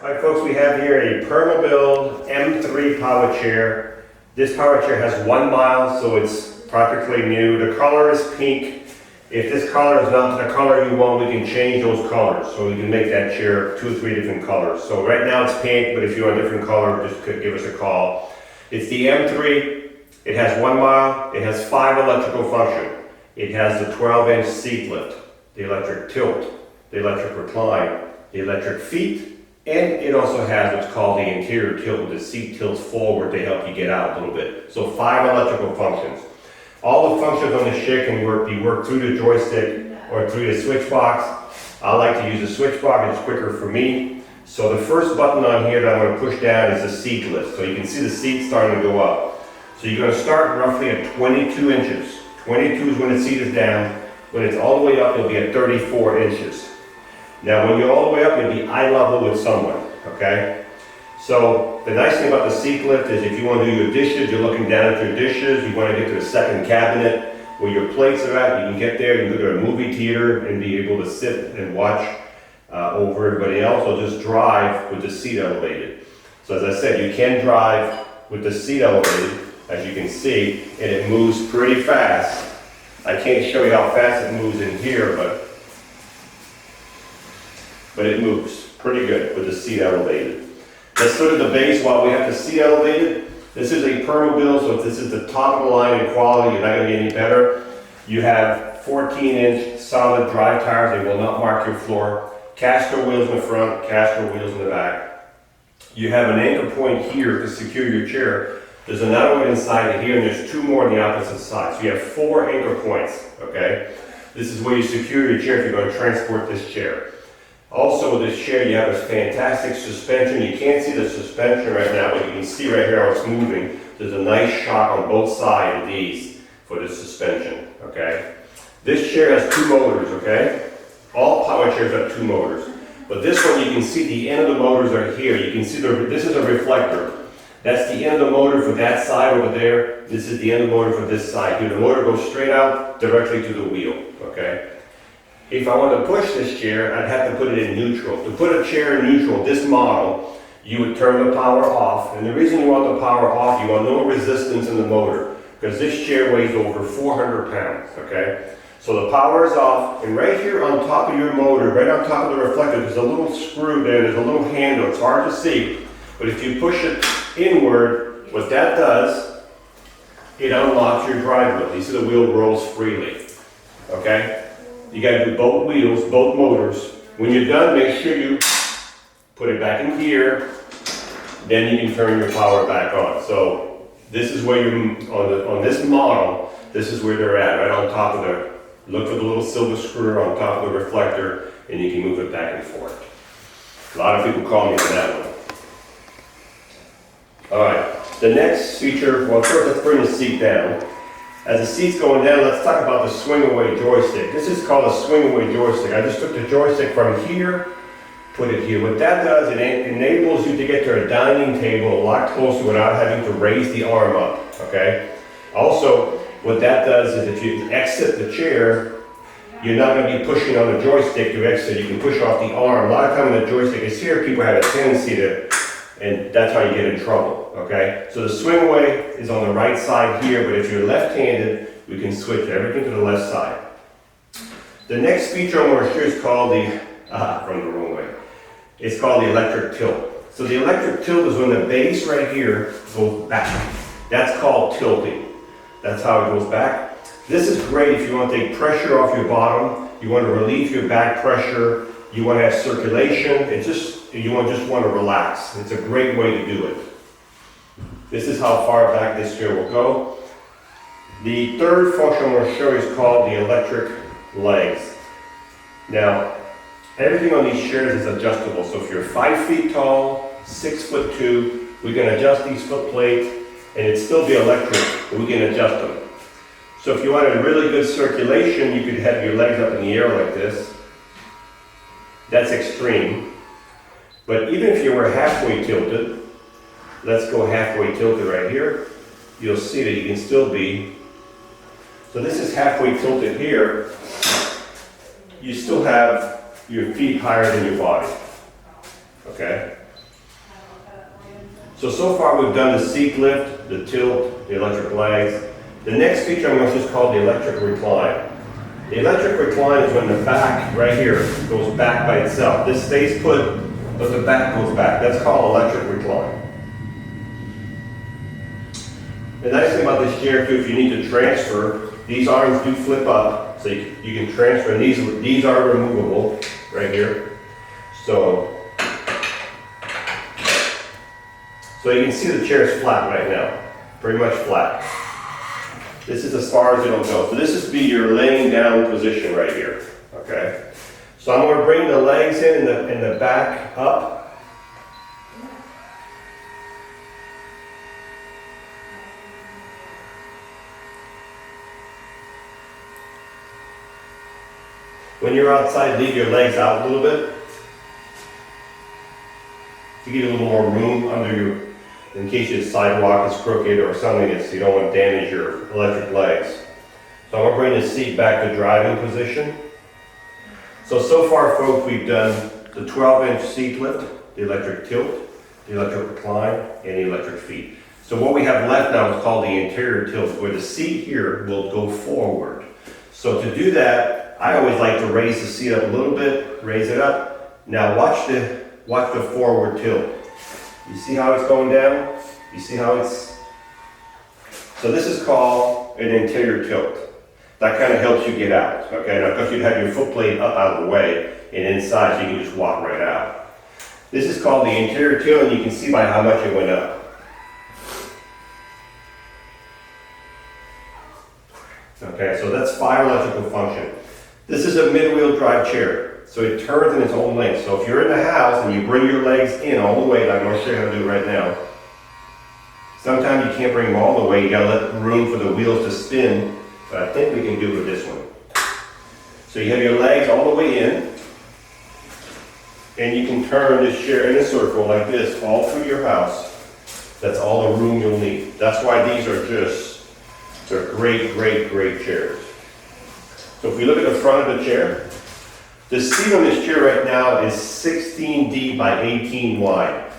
Alright folks, we have here a Permobil M3 power chair. This power chair has 1 mile, so it's practically new. The color is pink. If this color is not the color you want, we can change those colors. So we can make that chair 2 or 3 different colors. So right now it's pink, but if you want a different color, just give us a call. It's the M3. It has 1 mile. It has 5 electrical functions. It has the 12-inch seat lift, the electric tilt, the electric recline, the electric feet, and it also has what's called the interior tilt, where the seat tilts forward to help you get out a little bit. So 5 electrical functions. All the functions on this chair can be worked through the joystick or through the switch box. I like to use the switch box, it's quicker for me. So the first button on here that I'm going to push down is the seat lift. So you can see the seat starting to go up. So you're going to start roughly at 22 inches. 22 is when the seat is down. When it's all the way up, it'll be at 34 inches. Now when you're all the way up, you'll be eye level with someone, okay? So the nice thing about the seat lift is if you want to do your dishes, you're looking down at your dishes, you want to get to the second cabinet where your plates are at, you can get there, you can go to a movie theater and be able to sit and watch over everybody else, or just drive with the seat elevated. So as I said, you can drive with the seat elevated, as you can see, and it moves pretty fast. I can't show you how fast it moves in here, but it moves pretty good with the seat elevated. Let's look at the base while we have the seat elevated. This is a Permobil, so if this is the top of the line in quality, you're not going to get any better. You have 14-inch solid drive tires. They will not mark your floor. Caster wheels in the front, caster wheels in the back. You have an anchor point here to secure your chair. There's another one inside of here, and there's 2 more on the opposite side. So you have 4 anchor points, okay? This is where you secure your chair if you're going to transport this chair. Also with this chair, you have a fantastic suspension. You can't see the suspension right now, but you can see right here how it's moving. There's a nice shock on both sides of these for the suspension, okay? This chair has 2 motors, okay? All power chairs have 2 motors. But this one, you can see the end of the motors are here. You can see this is a reflector. That's the end of the motor for that side over there. This is the end of the motor for this side here. The motor goes straight out directly to the wheel, okay? If I want to push this chair, I'd have to put it in neutral. To put a chair in neutral, this model, you would turn the power off. And the reason you want the power off, you want no resistance in the motor, because this chair weighs over 400 pounds, okay? So the power is off, and right here on top of your motor, right on top of the reflector, there's a little screw there, there's a little handle. It's hard to see, but if you push it inward, what that does, it unlocks your drive wheel. You see the wheel rolls freely, okay? You got to do both wheels, both motors. When you're done, make sure you put it back in gear. Then you can turn your power back on. So this is where you're on this model. This is where they're at, right on top of the. Look for the little silver screw on top of the reflector, and you can move it back and forth. A lot of people call me for that one. All right. The next feature. Well, first let's bring the seat down. As the seat's going down, let's talk about the swing-away joystick. This is called a swing-away joystick. I just took the joystick from here, put it here. What that does, it enables you to get to a dining table a lot closer without having to raise the arm up, okay? Also, what that does is if you exit the chair, you're not going to be pushing on the joystick to exit. You can push off the arm. A lot of times when the joystick is here, people have a tendency to, and that's how you get in trouble, okay? So the swing away is on the right side here, but if you're left-handed, we can switch everything to the left side. The next feature I'm going to show you is called from the wrong way. It's called the electric tilt. So the electric tilt is when the base right here goes back. That's called tilting. That's how it goes back. This is great if you want to take pressure off your bottom, you want to relieve your back pressure, you want to have circulation, you just want to relax. It's a great way to do it. This is how far back this chair will go. The third function I'm going to show you is called the electric legs. Now, everything on these chairs is adjustable. So if you're 5 feet tall, 6'2", we can adjust these foot plates and it'd still be electric, but we can adjust them. So if you wanted really good circulation, you could have your legs up in the air like this. That's extreme. But even if you were halfway tilted, let's go halfway tilted right here, you'll see that you can still be. So this is halfway tilted here. You still have your feet higher than your body, okay? So far we've done the seat lift, the tilt, the electric legs. The next feature I'm going to use is called the electric recline. The electric recline is when the back, right here, goes back by itself. This stays put, but the back goes back. That's called electric recline. The nice thing about this chair too, if you need to transfer, these arms do flip up, so you can transfer, and these are removable, right here. So you can see the chair is flat right now, pretty much flat. This is as far as it'll go. So this is be your laying down position right here, okay? So I'm going to bring the legs in and the back up. When you're outside, leave your legs out a little bit to give you a little more room under your, in case your sidewalk is crooked or something, you don't want to damage your electric legs. So I'm going to bring the seat back to driving position. So far folks, we've done the 12-inch seat lift, the electric tilt, the electric recline, and the electric feet. So what we have left now is called the interior tilt, where the seat here will go forward. So to do that, I always like to raise the seat up a little bit, raise it up. Now watch the forward tilt. You see how it's going down? You see how it's... So this is called an interior tilt. That kind of helps you get out, okay? Now, because you'd have your foot plate up out of the way and inside, so you can just walk right out. This is called the interior tilt, and you can see by how much it went up. Okay, so that's 5 electrical function. This is a mid-wheel drive chair, so it turns in its own length. So if you're in the house and you bring your legs in all the way, like I'm going to show you how to do right now, sometimes you can't bring them all the way, you got to let room for the wheels to spin, but I think we can do it with this one. So you have your legs all the way in, and you can turn this chair in a circle like this all through your house. That's all the room you'll need. That's why these are they're great, great, great chairs. So if we look at the front of the chair, the seat on this chair right now is 16 deep by 18 wide.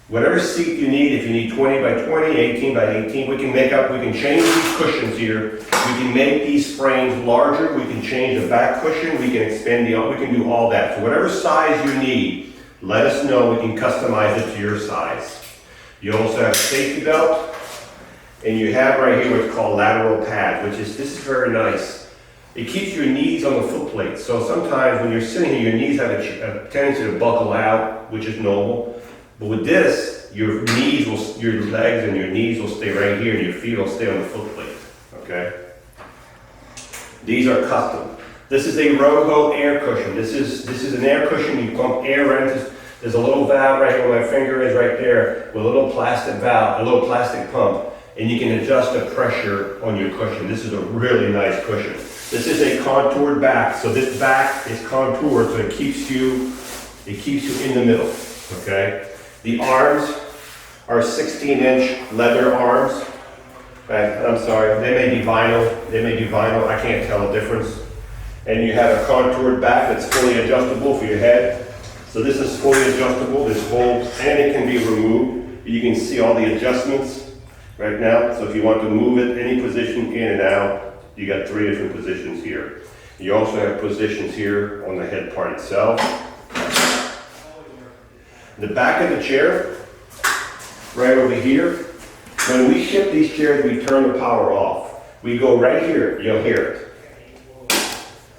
Whatever seat you need, if you need 20 by 20, 18 by 18, we can change these cushions here. We can make these frames larger. We can change the back cushion. We can expand we can do all that. So whatever size you need, let us know. We can customize it to your size. You also have a safety belt, and you have right here what's called lateral pads, this is very nice. It keeps your knees on the foot plate. So sometimes when you're sitting here, your knees have a tendency to buckle out, which is normal. But with this, your legs and your knees will stay right here, and your feet will stay on the foot plate, okay? These are custom. This is a Roho air cushion. This is an air cushion. You pump air into. There's a little valve right here where my finger is right there, with a little plastic valve, a little plastic pump, and you can adjust the pressure on your cushion. This is a really nice cushion. This is a contoured back, so this back is contoured, so it keeps you in the middle, okay? The arms are 16-inch leather arms. I'm sorry, they may be vinyl, I can't tell the difference. And you have a contoured back that's fully adjustable for your head. So this is fully adjustable, this holds, and it can be removed. You can see all the adjustments right now. So if you want to move it any position in and out, you got 3 different positions here. You also have positions here on the head part itself. The back of the chair, right over here, when we ship these chairs, we turn the power off. We go right here, you'll hear it.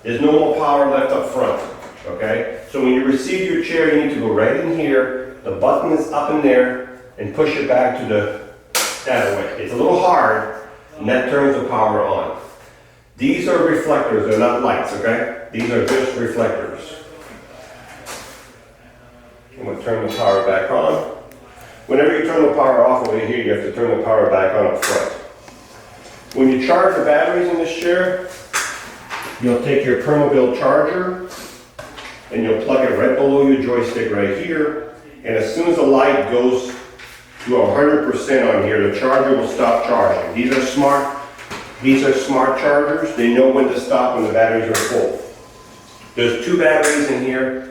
There's no more power left up front, okay? So when you receive your chair, you need to go right in here, the button is up in there, and push it back to that way. It's a little hard, and that turns the power on. These are reflectors, they're not lights, okay? These are just reflectors. I'm going to turn the power back on. Whenever you turn the power off over here, you have to turn the power back on up front. When you charge the batteries in this chair, you'll take your Permobil charger and you'll plug it right below your joystick right here. And as soon as the light goes to 100% on here, the charger will stop charging. These are smart chargers. They know when to stop when the batteries are full. There's 2 batteries in here.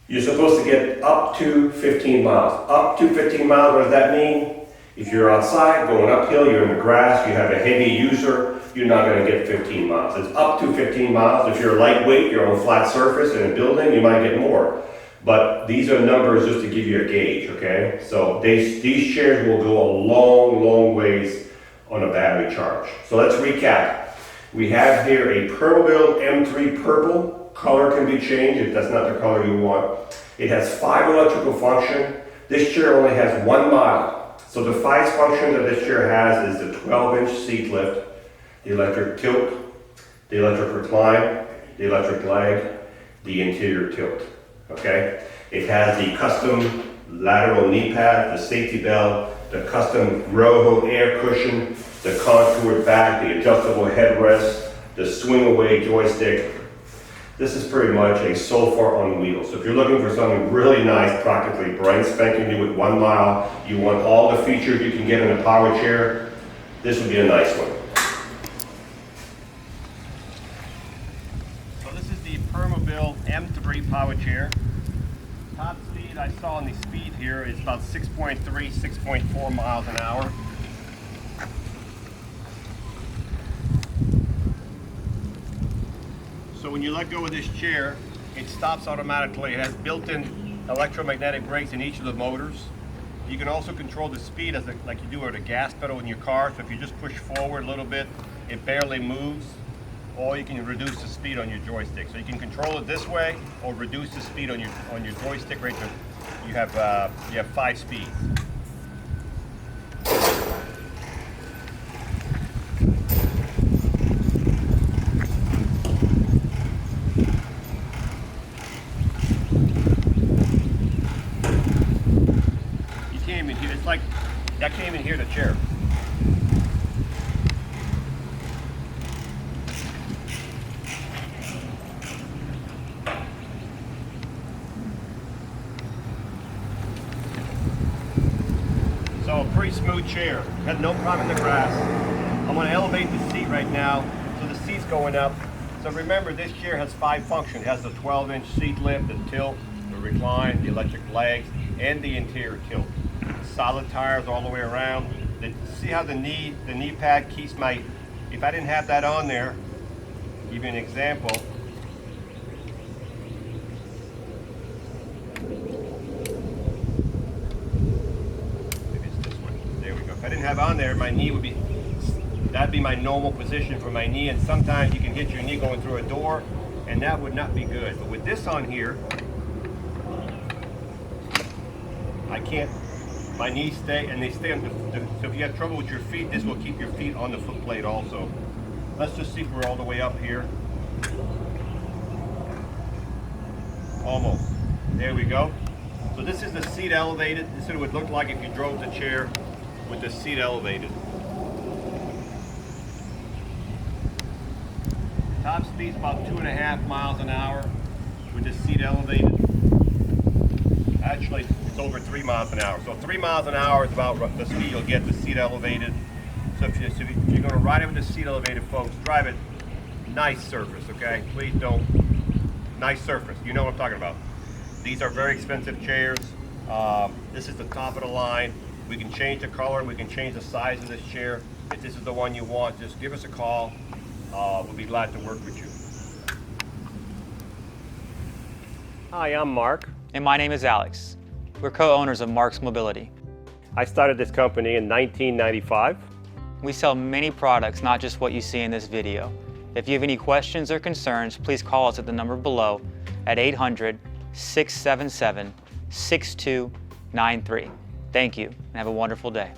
You're supposed to get up to 15 miles. Up to 15 miles, what does that mean? If you're outside, going uphill, you're in the grass, you have a heavy user, you're not gonna get 15 miles. It's up to 15 miles. If you're lightweight, you're on a flat surface in a building, you might get more. But these are numbers just to give you a gauge, okay? So these chairs will go a long, long ways on a battery charge. So let's recap. We have here a Permobil M3 Purple. Color can be changed if that's not the color you want. It has 5 electrical function. This chair only has 1 mile. So the 5 functions that this chair has is the 12-inch seat lift, the electric tilt, the electric recline, the electric leg, the interior tilt, okay? It has the custom lateral knee pad, the safety belt, the custom Roho air cushion, the contoured back, the adjustable headrest, the swing away joystick. This is pretty much a sofa on wheels. So if you're looking for something really nice, practically brand spanking new with 1 mile, you want all the features you can get in a power chair, this would be a nice one. So this is the Permobil M3 power chair. Top speed I saw on the speed here is about 6.3, 6.4 miles an hour. So when you let go of this chair, it stops automatically. It has built-in electromagnetic brakes in each of the motors. You can also control the speed like you do with a gas pedal in your car. So if you just push forward a little bit, it barely moves. Or you can reduce the speed on your joystick. So you can control it this way, or reduce the speed on your joystick right there. You have 5 speeds. It's like, I can't even hear the chair. So a pretty smooth chair. Had no problem in the grass. I'm going to elevate the seat right now, so the seat's going up. So remember, this chair has 5 functions. It has the 12-inch seat lift, the tilt, the recline, the electric legs, and the interior tilt. Solid tires all the way around. See how the knee pad keeps my, if I didn't have that on there, give you an example. Maybe it's this one. There we go. If I didn't have on there, my knee would be, that'd be my normal position for my knee, and sometimes you can hit your knee going through a door, and that would not be good. But with this on here, I can't, my knees stay, and they stay on so if you have trouble with your feet, this will keep your feet on the foot plate also. Let's just see if we're all the way up here. Almost. There we go. So this is the seat elevated. This is what it would look like if you drove the chair with the seat elevated. Top speed's about 2.5 miles an hour with the seat elevated. Actually, it's over 3 miles an hour. So 3 miles an hour is about the speed you'll get the seat elevated. So if you're going to ride it with the seat elevated, folks, drive it nice surface, okay? Please don't. Nice surface. You know what I'm talking about. These are very expensive chairs. This is the top of the line. We can change the color. We can change the size of this chair. If this is the one you want, just give us a call. We'll be glad to work with you. Hi, I'm Mark. And my name is Alex. We're co-owners of Mark's Mobility. I started this company in 1995. We sell many products, not just what you see in this video. If you have any questions or concerns, please call us at the number below at 800-677-6293. Thank you, and have a wonderful day.